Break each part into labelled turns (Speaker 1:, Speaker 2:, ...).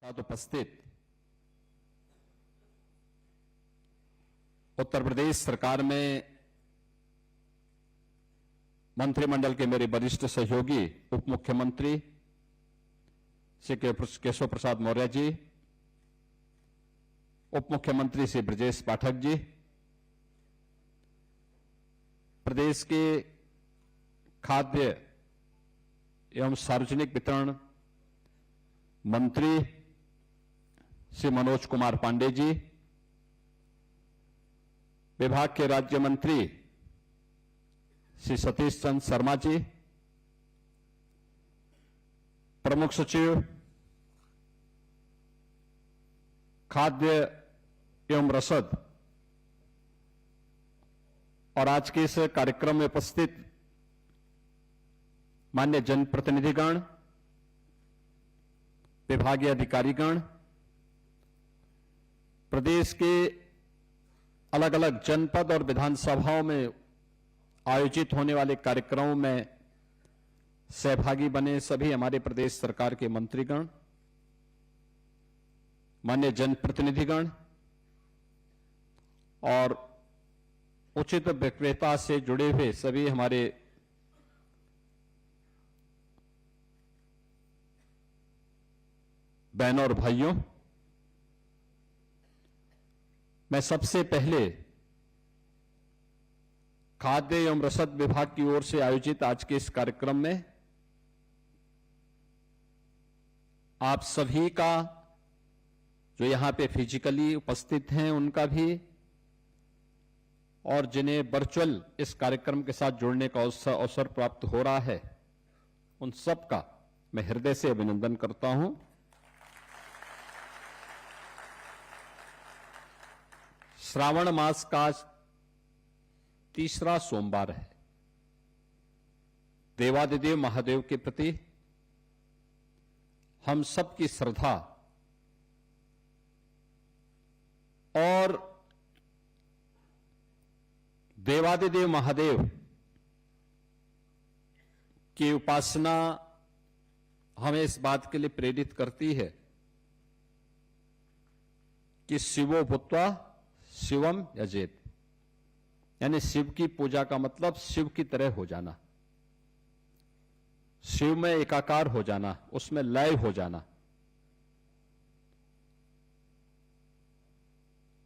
Speaker 1: उपस्थित उत्तर प्रदेश सरकार में मंत्रिमंडल के मेरे वरिष्ठ सहयोगी उप मुख्यमंत्री श्री केशव प्रसाद मौर्य जी, उप मुख्यमंत्री श्री ब्रजेश पाठक जी, प्रदेश के खाद्य एवं सार्वजनिक वितरण मंत्री श्री मनोज कुमार पांडे जी, विभाग के राज्य मंत्री श्री सतीश चंद्र शर्मा जी, प्रमुख सचिव खाद्य एवं रसद और आज के इस कार्यक्रम में उपस्थित मान्य जनप्रतिनिधिगण, विभागीय अधिकारीगण, प्रदेश के अलग अलग जनपद और विधानसभाओं में आयोजित होने वाले कार्यक्रमों में सहभागी बने सभी हमारे प्रदेश सरकार के मंत्रीगण, मान्य जनप्रतिनिधिगण और उचित विक्रेता से जुड़े हुए सभी हमारे बहनों और भाइयों, मैं सबसे पहले खाद्य एवं रसद विभाग की ओर से आयोजित आज के इस कार्यक्रम में आप सभी का, जो यहां पे फिजिकली उपस्थित हैं उनका भी, और जिन्हें वर्चुअल इस कार्यक्रम के साथ जुड़ने का अवसर प्राप्त हो रहा है, उन सब का मैं हृदय से अभिनंदन करता हूं। श्रावण मास का तीसरा सोमवार है। देवादिदेव महादेव के प्रति हम सबकी श्रद्धा और देवादिदेव महादेव की उपासना हमें इस बात के लिए प्रेरित करती है कि शिवो भूत्वा शिवम यजेत, यानी शिव की पूजा का मतलब शिव की तरह हो जाना, शिव में एकाकार हो जाना, उसमें लय हो जाना।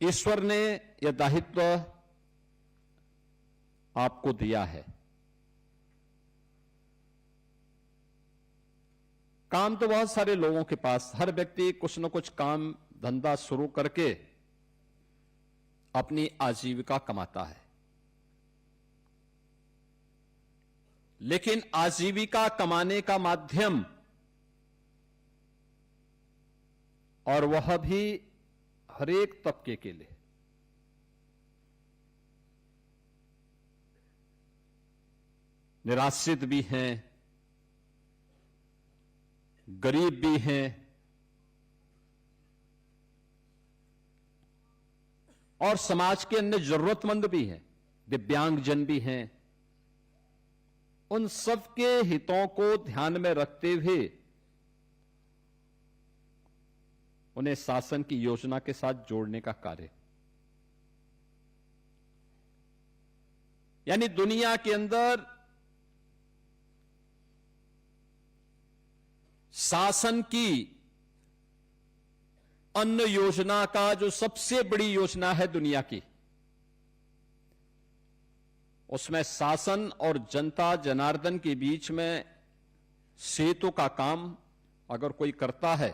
Speaker 1: ईश्वर ने यह दायित्व आपको दिया है। काम तो बहुत सारे लोगों के पास, हर व्यक्ति कुछ न कुछ काम धंधा शुरू करके अपनी आजीविका कमाता है, लेकिन आजीविका कमाने का माध्यम, और वह भी हर एक तबके के लिए, निराश्रित भी हैं, गरीब भी हैं और समाज के अन्य जरूरतमंद भी हैं, दिव्यांगजन भी हैं। उन सबके हितों को ध्यान में रखते हुए उन्हें शासन की योजना के साथ जोड़ने का कार्य, यानी दुनिया के अंदर शासन की अन्न योजना का जो सबसे बड़ी योजना है दुनिया की, उसमें शासन और जनता जनार्दन के बीच में सेतु का काम अगर कोई करता है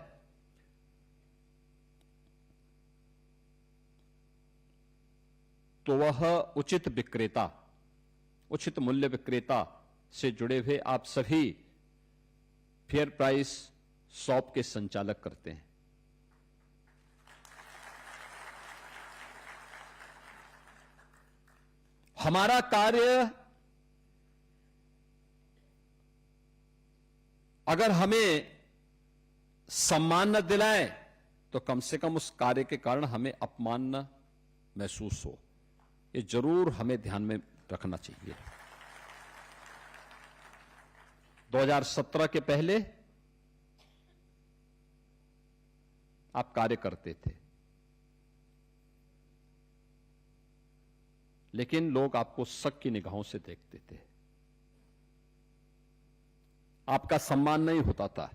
Speaker 1: तो वह उचित विक्रेता, उचित मूल्य विक्रेता से जुड़े हुए आप सभी फेयर प्राइस शॉप के संचालक करते हैं। हमारा कार्य, अगर हमें सम्मान न दिलाए तो कम से कम उस कार्य के कारण हमें अपमान न महसूस हो, ये जरूर हमें ध्यान में रखना चाहिए। 2017 के पहले आप कार्य करते थे, लेकिन लोग आपको शक की निगाहों से देखते थे, आपका सम्मान नहीं होता था।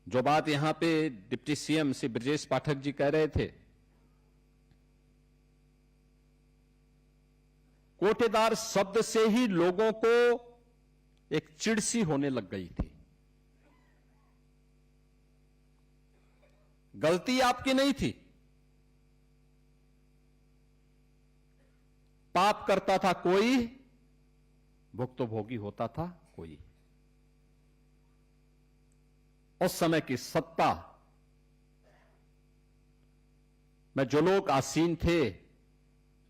Speaker 1: जो बात यहां पे डिप्टी सीएम श्री ब्रजेश पाठक जी कह रहे थे, कोटेदार शब्द से ही लोगों को एक चिढ़ सी होने लग गई थी। गलती आपकी नहीं थी, पाप करता था कोई, भुक्तभोगी होता था कोई। उस समय की सत्ता में जो लोग आसीन थे,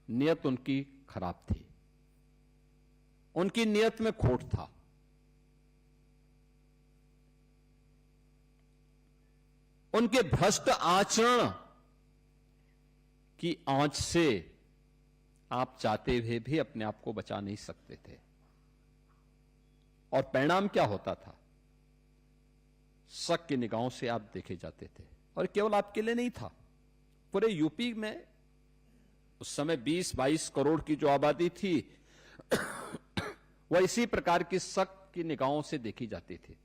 Speaker 1: नियत उनकी खराब थी, उनकी नियत में खोट था। उनके भ्रष्ट आचरण की आंच से आप चाहते हुए भी अपने आप को बचा नहीं सकते थे। और परिणाम क्या होता था? शक की निगाहों से आप देखे जाते थे। और केवल आपके लिए नहीं था, पूरे यूपी में उस समय 20-22 करोड़ की जो आबादी थी वह इसी प्रकार की शक की निगाहों से देखी जाती थी।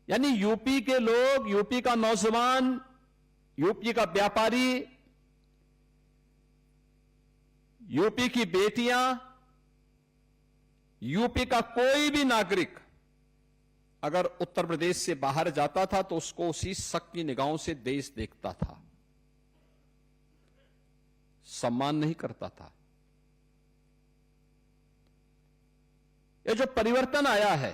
Speaker 1: यानी यूपी के लोग, यूपी का नौजवान, यूपी का व्यापारी, यूपी की बेटियां, यूपी का कोई भी नागरिक अगर उत्तर प्रदेश से बाहर जाता था तो उसको उसी शक की निगाहों से देश देखता था, सम्मान नहीं करता था। ये जो परिवर्तन आया है,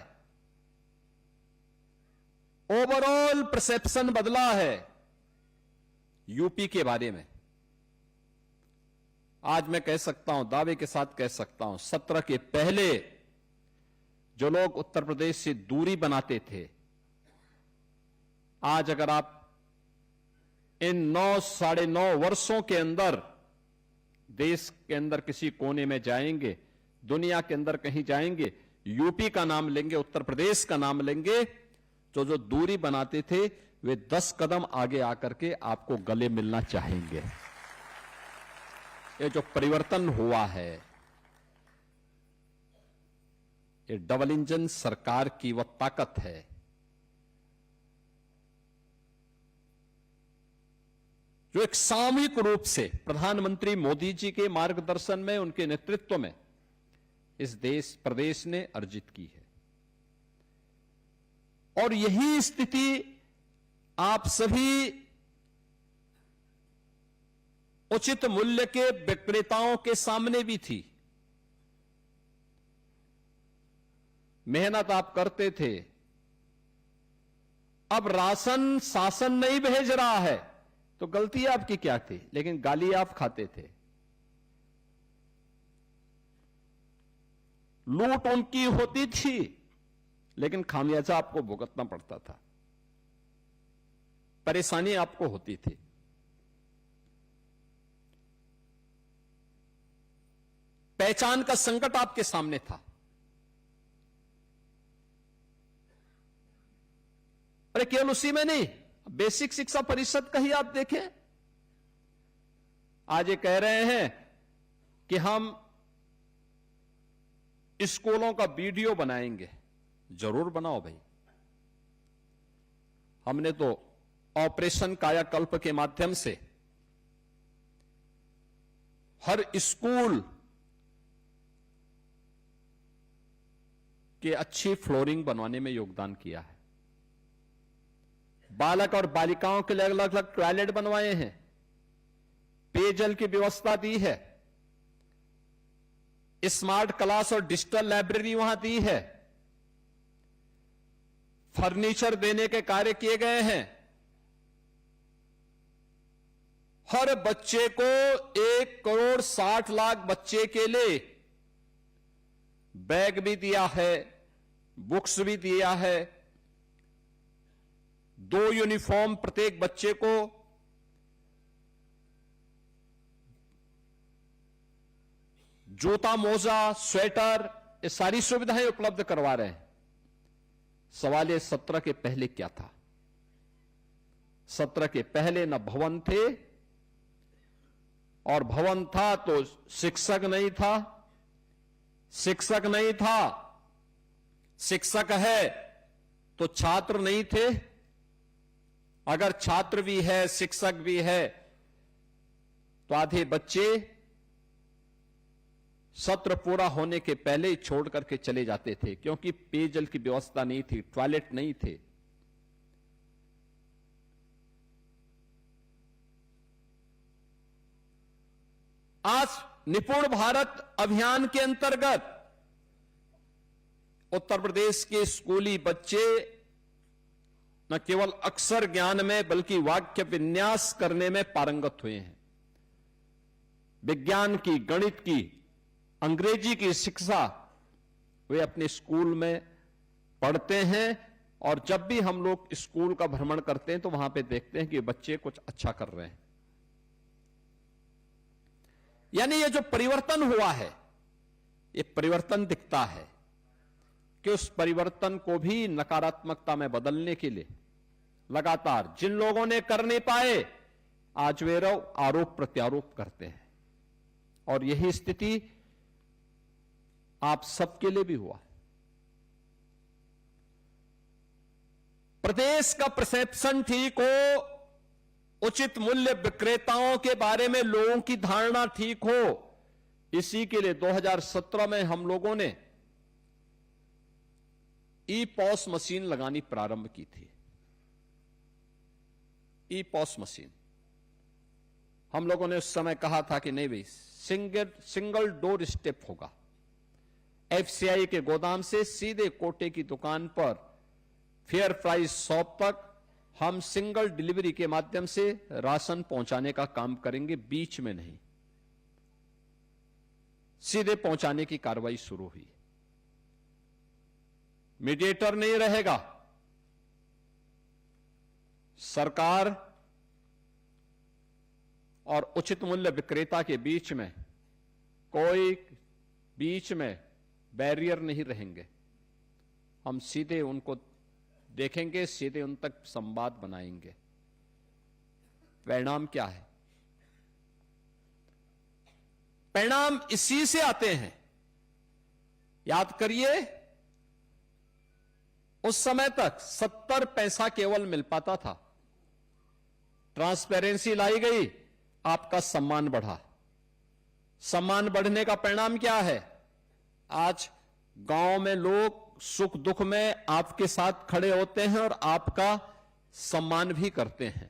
Speaker 1: ओवरऑल परसेप्शन बदला है यूपी के बारे में। आज मैं कह सकता हूं, दावे के साथ कह सकता हूं, 17 के पहले जो लोग उत्तर प्रदेश से दूरी बनाते थे, आज अगर आप इन 9-9.5 वर्षों के अंदर देश के अंदर किसी कोने में जाएंगे, दुनिया के अंदर कहीं जाएंगे, यूपी का नाम लेंगे, उत्तर प्रदेश का नाम लेंगे, तो जो दूरी बनाते थे वे 10 कदम आगे आकर के आपको गले मिलना चाहेंगे। ये जो परिवर्तन हुआ है, ये डबल इंजन सरकार की वह ताकत है। जो एक सामूहिक रूप से प्रधानमंत्री मोदी जी के मार्गदर्शन में, उनके नेतृत्व में इस प्रदेश ने अर्जित की है। और यही स्थिति आप सभी उचित मूल्य के विक्रेताओं के सामने भी थी। मेहनत आप करते थे, अब राशन शासन नहीं भेज रहा है तो गलती आपकी क्या थी? लेकिन गाली आप खाते थे, लूट उनकी होती थी, लेकिन खामियाजा आपको भुगतना पड़ता था, परेशानी आपको होती थी। पहचान का संकट आपके सामने था। अरे केवल उसी में नहीं, बेसिक शिक्षा परिषद का ही आप देखें, आज ये कह रहे हैं कि हम स्कूलों का वीडियो बनाएंगे। जरूर बनाओ भाई। हमने तो ऑपरेशन कायाकल्प के माध्यम से हर स्कूल के अच्छी फ्लोरिंग बनवाने में योगदान किया है। बालक और बालिकाओं के लिए अलग अलग टॉयलेट बनवाए हैं, पेयजल की व्यवस्था दी है, स्मार्ट क्लास और डिजिटल लाइब्रेरी वहां दी है, फर्नीचर देने के कार्य किए गए हैं। हर बच्चे को 1,60,00,000 बच्चे के लिए बैग भी दिया है, बुक्स भी दिया है, 2 यूनिफॉर्म प्रत्येक बच्चे को, जूता मोजा स्वेटर ये सारी सुविधाएं उपलब्ध करवा रहे हैं। सवाल ये 17 के पहले क्या था? 17 के पहले न भवन थे, और भवन था तो शिक्षक नहीं था, शिक्षक नहीं था, शिक्षक है तो छात्र नहीं थे, अगर छात्र भी है शिक्षक भी है तो आधे बच्चे सत्र पूरा होने के पहले ही छोड़ करके चले जाते थे, क्योंकि पेयजल की व्यवस्था नहीं थी, टॉयलेट नहीं थे। आज निपुण भारत अभियान के अंतर्गत उत्तर प्रदेश के स्कूली बच्चे न केवल अक्षर ज्ञान में बल्कि वाक्य विन्यास करने में पारंगत हुए हैं। विज्ञान की, गणित की, अंग्रेजी की शिक्षा वे अपने स्कूल में पढ़ते हैं, और जब भी हम लोग स्कूल का भ्रमण करते हैं तो वहां पे देखते हैं कि बच्चे कुछ अच्छा कर रहे हैं। यानी ये जो परिवर्तन हुआ है, ये परिवर्तन दिखता है कि उस परिवर्तन को भी नकारात्मकता में बदलने के लिए लगातार जिन लोगों ने कर नहीं पाए, आज वे आरोप प्रत्यारोप करते हैं, और यही स्थिति आप सबके लिए भी हुआ। प्रदेश का परसेप्शन ठीक हो, उचित मूल्य विक्रेताओं के बारे में लोगों की धारणा ठीक हो, इसी के लिए 2017 में हम लोगों ने ई-पॉस मशीन लगानी प्रारंभ की थी। ई-पॉस मशीन हम लोगों ने उस समय कहा था कि नहीं भाई, सिंगल डोर स्टेप होगा। एफसीआई के गोदाम से सीधे कोटे की दुकान पर फेयर प्राइस शॉप तक हम सिंगल डिलीवरी के माध्यम से राशन पहुंचाने का काम करेंगे, बीच में नहीं, सीधे पहुंचाने की कार्रवाई शुरू हुई। मीडिएटर नहीं रहेगा, सरकार और उचित मूल्य विक्रेता के बीच में कोई बैरियर नहीं रहेंगे। हम सीधे उनको देखेंगे, सीधे उन तक संवाद बनाएंगे। परिणाम क्या है? परिणाम इसी से आते हैं। याद करिए, उस समय तक 70 पैसा केवल मिल पाता था। ट्रांसपेरेंसी लाई गई, आपका सम्मान बढ़ा। सम्मान बढ़ने का परिणाम क्या है? आज गांव में लोग सुख दुख में आपके साथ खड़े होते हैं और आपका सम्मान भी करते हैं।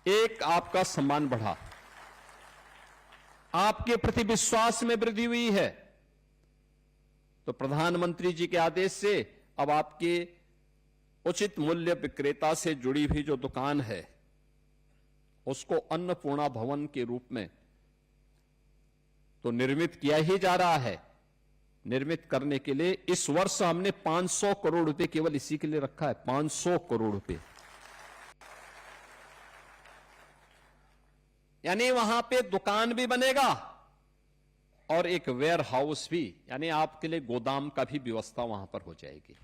Speaker 1: एक, आपका सम्मान बढ़ा, आपके प्रति विश्वास में वृद्धि हुई है। तो प्रधानमंत्री जी के आदेश से अब आपके उचित मूल्य विक्रेता से जुड़ी हुई जो दुकान है, उसको अन्नपूर्णा भवन के रूप में तो निर्मित किया ही जा रहा है। निर्मित करने के लिए इस वर्ष हमने 500 करोड़ रुपए केवल इसी के लिए रखा है। 500 करोड़ रुपए, यानी वहां पे दुकान भी बनेगा और एक वेयर हाउस भी, यानी आपके लिए गोदाम का भी व्यवस्था वहां पर हो जाएगी।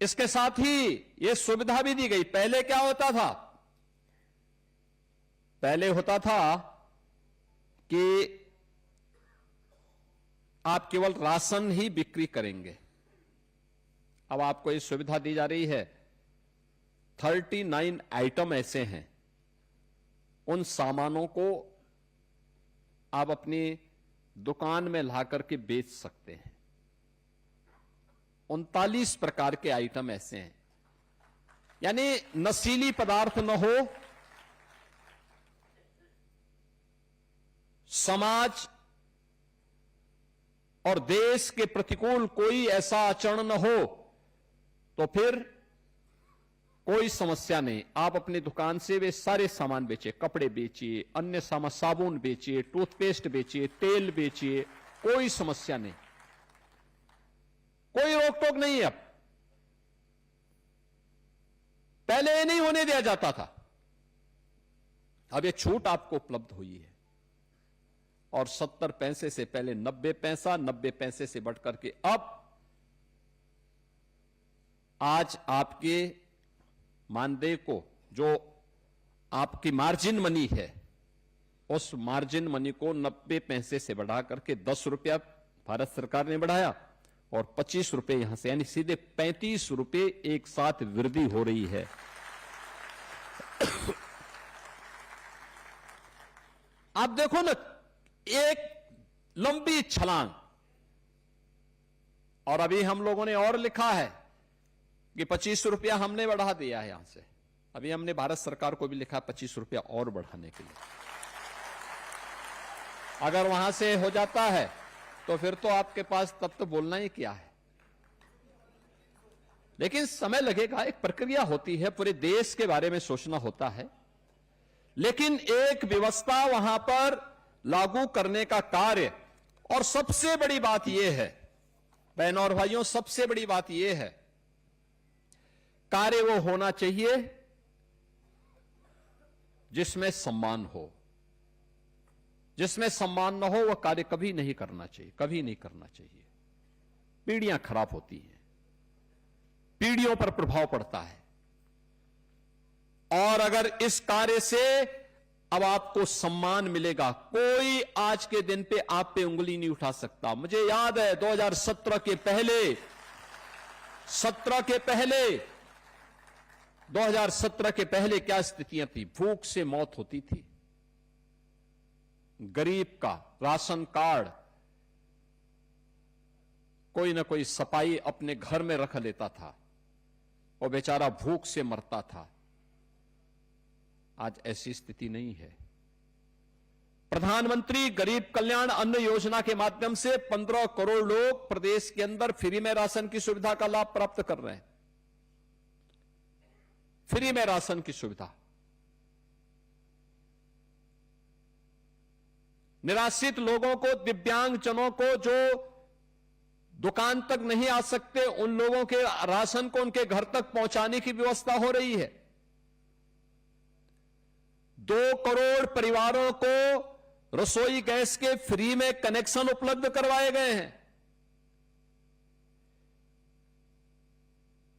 Speaker 1: इसके साथ ही यह सुविधा भी दी गई। पहले क्या होता था? पहले होता था कि आप केवल राशन ही बिक्री करेंगे। अब आपको यह सुविधा दी जा रही है। 39 आइटम ऐसे हैं, उन सामानों को आप अपनी दुकान में ला करके बेच सकते हैं। 39 प्रकार के आइटम ऐसे हैं, यानी नशीली पदार्थ न हो, समाज और देश के प्रतिकूल कोई ऐसा आचरण न हो, तो फिर कोई समस्या नहीं। आप अपनी दुकान से वे सारे सामान बेचिए, कपड़े बेचिए, अन्य सामान, साबुन बेचिए, टूथपेस्ट बेचिए, तेल बेचिए, कोई समस्या नहीं, कोई रोक टोक नहीं है। अब पहले ये नहीं होने दिया जाता था। अब ये छूट आपको उपलब्ध हुई है और 70 पैसे से पहले 90 पैसा, 90 पैसे से बढ़कर के अब आज आपके मानदेय को, जो आपकी मार्जिन मनी है, उस मार्जिन मनी को 90 पैसे से बढ़ा करके 10 रुपया भारत सरकार ने बढ़ाया और 25 रुपए यहां से, यानी सीधे 35 रुपए एक साथ वृद्धि हो रही है। आप देखो ना, एक लंबी छलांग। और अभी हम लोगों ने और लिखा है कि 25 रुपया हमने बढ़ा दिया है यहां से। अभी हमने भारत सरकार को भी लिखा 25 रुपया और बढ़ाने के लिए। अगर वहां से हो जाता है तो फिर तो आपके पास तब तो बोलना ही क्या है। लेकिन समय लगेगा, एक प्रक्रिया होती है, पूरे देश के बारे में सोचना होता है। लेकिन एक व्यवस्था वहां पर लागू करने का कार्य, और सबसे बड़ी बात यह है बहनों और भाइयों, सबसे बड़ी बात यह है, कार्य वो होना चाहिए जिसमें सम्मान हो। जिसमें सम्मान न हो वह कार्य कभी नहीं करना चाहिए, कभी नहीं करना चाहिए। पीढ़ियां खराब होती हैं, पीढ़ियों पर प्रभाव पड़ता है। और अगर इस कार्य से अब आपको सम्मान मिलेगा, कोई आज के दिन पे आप पे उंगली नहीं उठा सकता। मुझे याद है 2017 के पहले 2017 के पहले क्या स्थितियां थी। भूख से मौत होती थी, गरीब का राशन कार्ड कोई ना कोई सपाई अपने घर में रख लेता था, वो बेचारा भूख से मरता था। आज ऐसी स्थिति नहीं है। प्रधानमंत्री गरीब कल्याण अन्न योजना के माध्यम से 15 करोड़ लोग प्रदेश के अंदर फ्री में राशन की सुविधा का लाभ प्राप्त कर रहे हैं। फ्री में राशन की सुविधा। निराश्रित लोगों को, दिव्यांगजनों को जो दुकान तक नहीं आ सकते, उन लोगों के राशन को उनके घर तक पहुंचाने की व्यवस्था हो रही है। 2 करोड़ परिवारों को रसोई गैस के फ्री में कनेक्शन उपलब्ध करवाए गए हैं।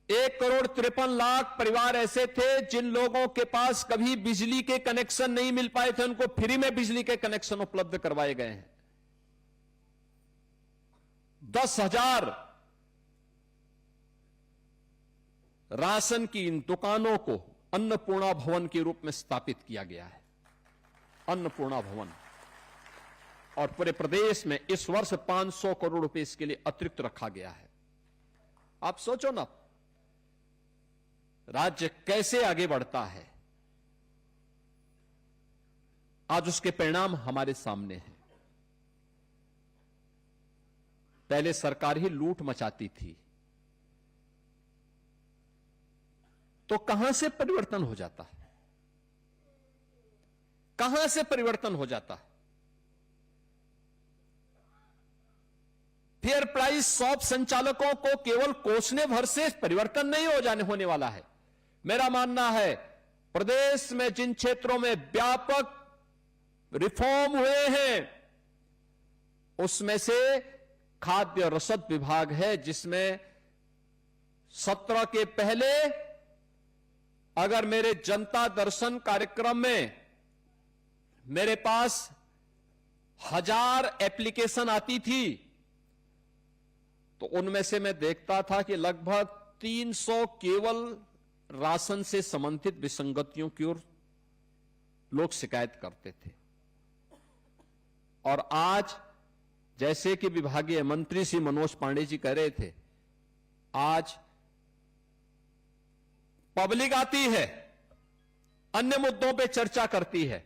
Speaker 1: 1,53,00,000 परिवार ऐसे थे जिन लोगों के पास कभी बिजली के कनेक्शन नहीं मिल पाए थे, उनको फ्री में बिजली के कनेक्शन उपलब्ध करवाए गए हैं। 10,000 राशन की इन दुकानों को अन्नपूर्णा भवन के रूप में स्थापित किया गया है। अन्नपूर्णा भवन। और पूरे प्रदेश में इस वर्ष 500 करोड़ रुपए इसके लिए अतिरिक्त रखा गया है। आप सोचो ना, राज्य कैसे आगे बढ़ता है। आज उसके परिणाम हमारे सामने हैं। पहले सरकार ही लूट मचाती थी, तो कहां से परिवर्तन हो जाता है, कहां से परिवर्तन हो जाता है। फेयर प्राइस शॉप संचालकों को केवल कोसने भर से परिवर्तन नहीं होने वाला है। मेरा मानना है प्रदेश में जिन क्षेत्रों में व्यापक रिफॉर्म हुए हैं उसमें से खाद्य रसद विभाग है, जिसमें 17 के पहले अगर मेरे जनता दर्शन कार्यक्रम में मेरे पास 1000 एप्लीकेशन आती थी, तो उनमें से मैं देखता था कि लगभग 300 केवल राशन से संबंधित विसंगतियों की ओर लोग शिकायत करते थे। और आज जैसे कि विभागीय मंत्री श्री मनोज पांडे जी कह रहे थे, आज पब्लिक आती है, अन्य मुद्दों पे चर्चा करती है,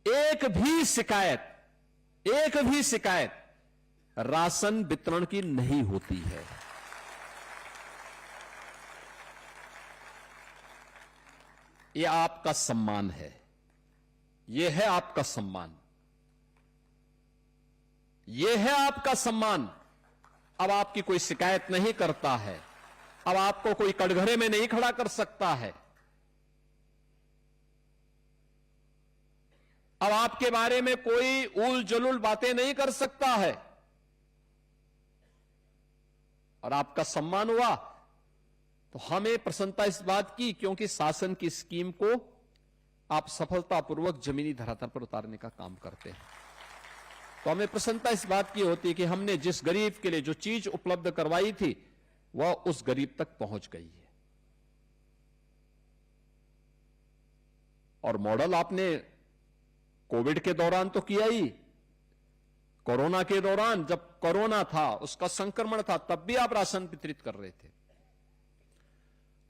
Speaker 1: एक भी शिकायत राशन वितरण की नहीं होती है। यह आपका सम्मान है, यह है आपका सम्मान, यह है आपका सम्मान। अब आपकी कोई शिकायत नहीं करता है, अब आपको कोई कटघरे में नहीं खड़ा कर सकता है। अब आपके बारे में कोई उल जलूल बातें नहीं कर सकता है और आपका सम्मान हुआ तो हमें प्रसन्नता इस बात की, क्योंकि शासन की स्कीम को आप सफलतापूर्वक जमीनी धरातल पर उतारने का काम करते हैं। तो हमें प्रसन्नता इस बात की होती है कि हमने जिस गरीब के लिए जो चीज उपलब्ध करवाई थी वह उस गरीब तक पहुंच गई है। और मॉडल आपने कोविड के दौरान तो किया ही, कोरोना के दौरान जब कोरोना था, उसका संक्रमण था, तब भी आप राशन वितरित कर रहे थे।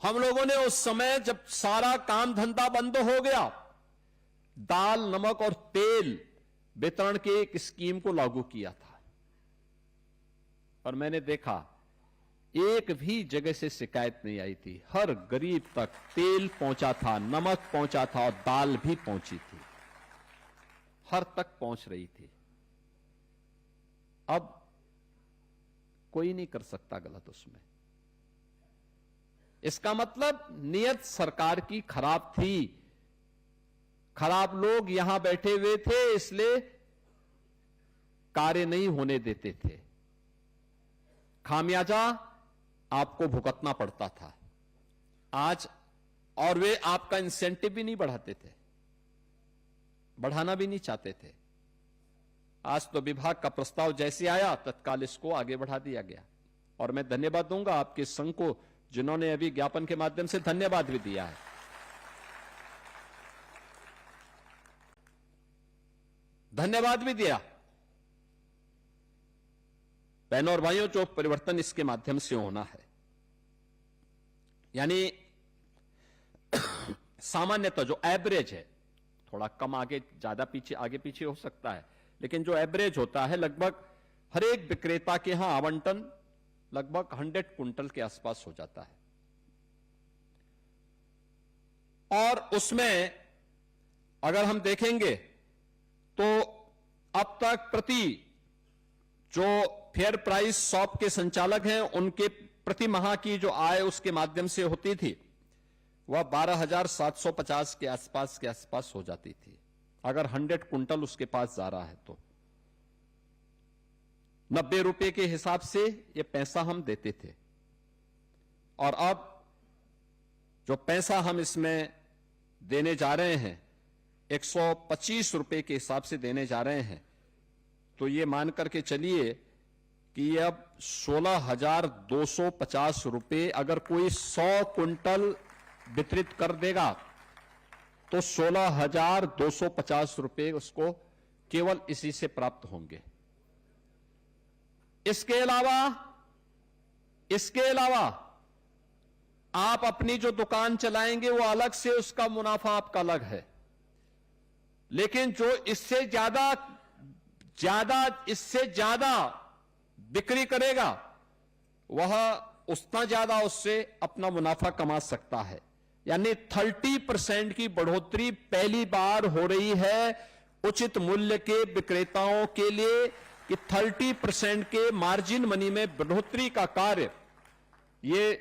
Speaker 1: हम लोगों ने उस समय जब सारा काम धंधा बंद हो गया, दाल, नमक और तेल वितरण के एक स्कीम को लागू किया था और मैंने देखा एक भी जगह से शिकायत नहीं आई थी। हर गरीब तक तेल पहुंचा था, नमक पहुंचा था और दाल भी पहुंची थी, हर तक पहुंच रही थी। अब कोई नहीं कर सकता गलत उसमें। इसका मतलब नियत सरकार की खराब थी, खराब लोग यहां बैठे हुए थे, इसलिए कार्य नहीं होने देते थे। खामियाजा आपको भुगतना पड़ता था आज, और वे आपका इंसेंटिव भी नहीं बढ़ाते थे, बढ़ाना भी नहीं चाहते थे। आज तो विभाग का प्रस्ताव जैसे आया तत्काल इसको आगे बढ़ा दिया गया और मैं धन्यवाद दूंगा आपके संघ को, जिन्होंने अभी ज्ञापन के माध्यम से धन्यवाद भी दिया है। धन्यवाद भी दिया। बहनों और भाइयों, जो परिवर्तन इसके माध्यम से होना है, यानी सामान्यतः जो एवरेज है, थोड़ा कम आगे ज्यादा पीछे आगे पीछे हो सकता है, लेकिन जो एवरेज होता है लगभग हर एक विक्रेता के यहां आवंटन लगभग 100 क्विंटल के आसपास हो जाता है। और उसमें अगर हम देखेंगे तो अब तक प्रति जो फेयर प्राइस शॉप के संचालक हैं, उनके प्रति माह की जो आय उसके माध्यम से होती थी वह 12,750 के आसपास हो जाती थी। अगर 100 क्विंटल उसके पास जा रहा है तो 90 रुपए के हिसाब से ये पैसा हम देते थे और अब जो पैसा हम इसमें देने जा रहे हैं 125 रुपए के हिसाब से देने जा रहे हैं। तो ये मान करके चलिए कि ये अब 16,250 रुपए, अगर कोई 100 क्विंटल वितरित कर देगा तो 16,250 रुपए उसको केवल इसी से प्राप्त होंगे। इसके अलावा आप अपनी जो दुकान चलाएंगे वो अलग से, उसका मुनाफा आपका अलग है, लेकिन जो इससे ज्यादा बिक्री करेगा वह उतना ज्यादा उससे अपना मुनाफा कमा सकता है। यानी 30% की बढ़ोतरी पहली बार हो रही है उचित मूल्य के विक्रेताओं के लिए, कि 30% के मार्जिन मनी में बढ़ोतरी का कार्य ये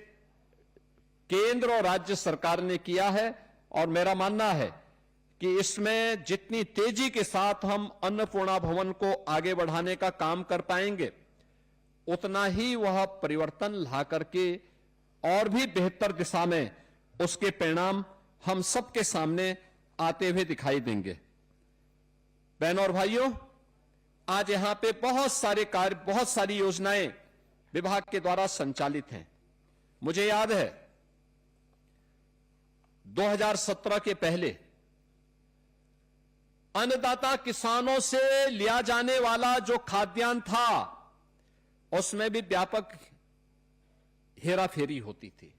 Speaker 1: केंद्र और राज्य सरकार ने किया है। और मेरा मानना है कि इसमें जितनी तेजी के साथ हम अन्नपूर्णा भवन को आगे बढ़ाने का काम कर पाएंगे, उतना ही वह परिवर्तन ला करके और भी बेहतर दिशा में उसके परिणाम हम सबके सामने आते हुए दिखाई देंगे। बहनों और भाइयों, आज यहां पे बहुत सारे कार्य, बहुत सारी योजनाएं विभाग के द्वारा संचालित हैं। मुझे याद है 2017 के पहले अन्नदाता किसानों से लिया जाने वाला जो खाद्यान्न था उसमें भी व्यापक हेराफेरी होती थी,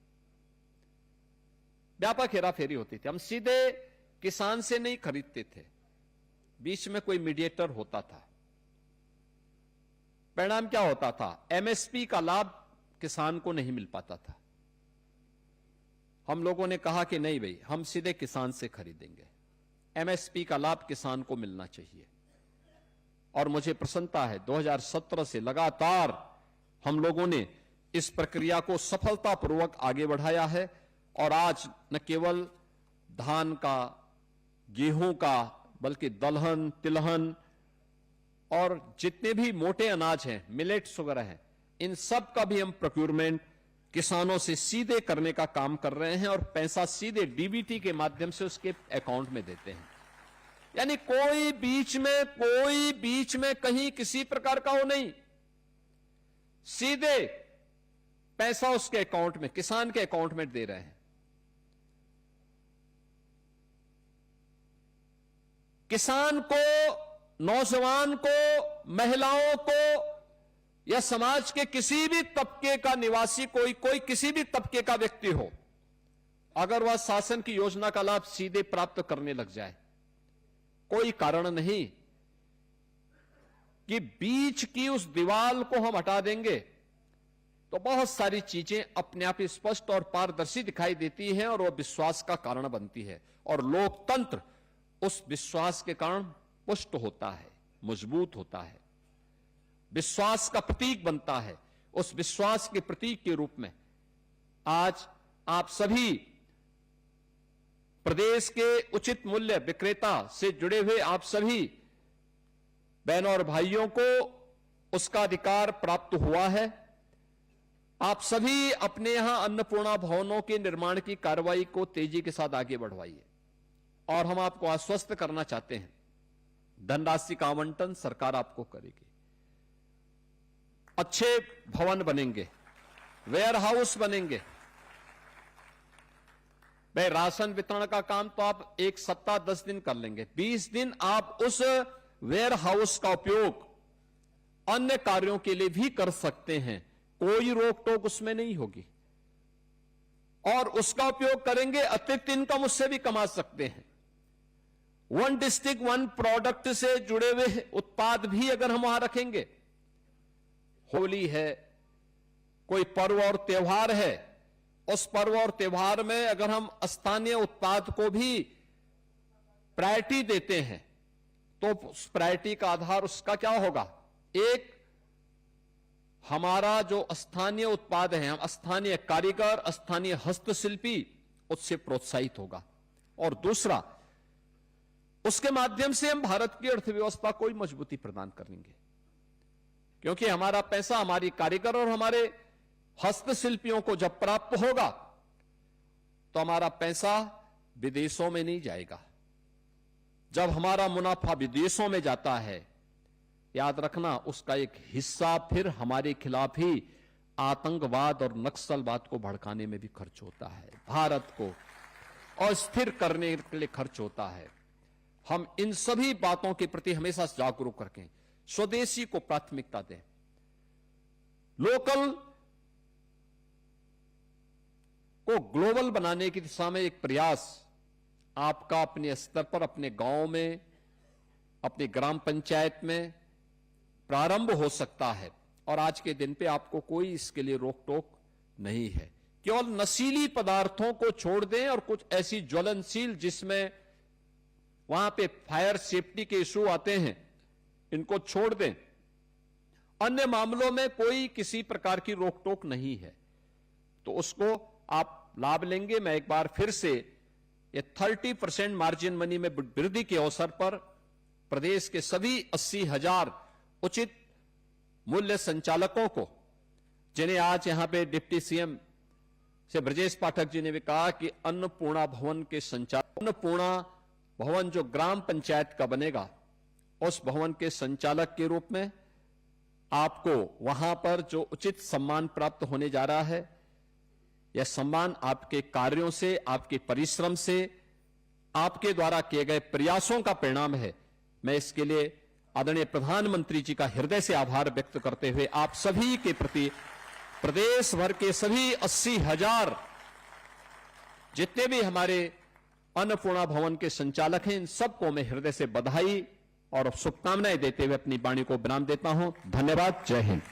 Speaker 1: व्यापक हेराफेरी होती थी। हम सीधे किसान से नहीं खरीदते थे, बीच में कोई मीडिएटर होता था। परिणाम क्या होता था? एमएसपी का लाभ किसान को नहीं मिल पाता था। हम लोगों ने कहा कि नहीं भाई, हम सीधे किसान से खरीदेंगे, एमएसपी का लाभ किसान को मिलना चाहिए। और मुझे प्रसन्नता है 2017 से लगातार हम लोगों ने इस प्रक्रिया को सफलतापूर्वक आगे बढ़ाया है और आज न केवल धान का, गेहूं का, बल्कि दलहन, तिलहन और जितने भी मोटे अनाज हैं, मिलेट्स वगैरह हैं, इन सब का भी हम प्रोक्यूरमेंट किसानों से सीधे करने का काम कर रहे हैं और पैसा सीधे डीबीटी के माध्यम से उसके अकाउंट में देते हैं। यानी कोई बीच में कहीं किसी प्रकार का वो नहीं, सीधे पैसा उसके अकाउंट में, किसान के अकाउंट में दे रहे हैं। किसान को, नौजवान को, महिलाओं को या समाज के किसी भी तबके का निवासी, कोई किसी भी तबके का व्यक्ति हो, अगर वह शासन की योजना का लाभ सीधे प्राप्त करने लग जाए, कोई कारण नहीं कि बीच की उस दीवार को हम हटा देंगे तो बहुत सारी चीजें अपने आप ही स्पष्ट और पारदर्शी दिखाई देती हैं और वह विश्वास का कारण बनती है और लोकतंत्र उस विश्वास के कारण पुष्ट होता है, मजबूत होता है, विश्वास का प्रतीक बनता है। उस विश्वास के प्रतीक के रूप में आज आप सभी प्रदेश के उचित मूल्य विक्रेता से जुड़े हुए आप सभी बहनों और भाइयों को उसका अधिकार प्राप्त हुआ है। आप सभी अपने यहां अन्नपूर्णा भवनों के निर्माण की कार्रवाई को तेजी के साथ आगे बढ़वाइए और हम आपको आश्वस्त करना चाहते हैं, धनराशि का आवंटन सरकार आपको करेगी। अच्छे भवन बनेंगे, वेयर हाउस बनेंगे। भाई राशन वितरण का काम तो आप एक सप्ताह 10 दिन कर लेंगे, 20 दिन आप उस वेयर हाउस का उपयोग अन्य कार्यों के लिए भी कर सकते हैं, कोई रोक टोक उसमें नहीं होगी और उसका उपयोग करेंगे, अतिरिक्त इनकम उससे भी कमा सकते हैं। वन डिस्ट्रिक्ट वन प्रोडक्ट से जुड़े हुए उत्पाद भी अगर हम वहां रखेंगे, होली है, कोई पर्व और त्योहार है, उस पर्व और त्योहार में अगर हम स्थानीय उत्पाद को भी प्रायोरिटी देते हैं तो उस प्रायोरिटी का आधार उसका क्या होगा? एक, हमारा जो स्थानीय उत्पाद है, हम स्थानीय कारीगर, स्थानीय हस्तशिल्पी, उससे प्रोत्साहित होगा और दूसरा, उसके माध्यम से हम भारत की अर्थव्यवस्था को मजबूती प्रदान करेंगे, क्योंकि हमारा पैसा हमारी कारीगर और हमारे हस्तशिल्पियों को जब प्राप्त होगा तो हमारा पैसा विदेशों में नहीं जाएगा। जब हमारा मुनाफा विदेशों में जाता है, याद रखना उसका एक हिस्सा फिर हमारे खिलाफ ही आतंकवाद और नक्सलवाद को भड़काने में भी खर्च होता है, भारत को अस्थिर करने के लिए खर्च होता है। हम इन सभी बातों के प्रति हमेशा जागरूक रखें, स्वदेशी को प्राथमिकता दें, लोकल को ग्लोबल बनाने की दिशा में एक प्रयास आपका अपने स्तर पर, अपने गांव में, अपने ग्राम पंचायत में प्रारंभ हो सकता है और आज के दिन पे आपको कोई इसके लिए रोक टोक नहीं है। केवल नशीली पदार्थों को छोड़ दें और कुछ ऐसी ज्वलनशील जिसमें वहां पे फायर सेफ्टी के इशू आते हैं, इनको छोड़ दें। अन्य मामलों में कोई किसी प्रकार की रोक टोक नहीं है, तो उसको आप लाभ लेंगे। मैं एक बार फिर से ये 30% मार्जिन मनी में वृद्धि के अवसर पर प्रदेश के सभी 80,000 उचित मूल्य संचालकों को, जिन्हें आज यहां पे डिप्टी सीएम से ब्रजेश पाठक जी ने भी कहा कि अन्नपूर्णा भवन के संचालक, अन्नपूर्णा भवन जो ग्राम पंचायत का बनेगा, उस भवन के संचालक के रूप में आपको वहां पर जो उचित सम्मान प्राप्त होने जा रहा है, यह सम्मान आपके कार्यों से, आपके परिश्रम से, आपके द्वारा किए गए प्रयासों का परिणाम है। मैं इसके लिए आदरणीय प्रधानमंत्री जी का हृदय से आभार व्यक्त करते हुए आप सभी के प्रति, प्रदेश भर के सभी 80,000 जितने भी हमारे अन्नपूर्णा भवन के संचालक हैं, इन सबको मैं हृदय से बधाई और शुभकामनाएं देते हुए अपनी वाणी को विराम देता हूं। धन्यवाद। जय हिंद।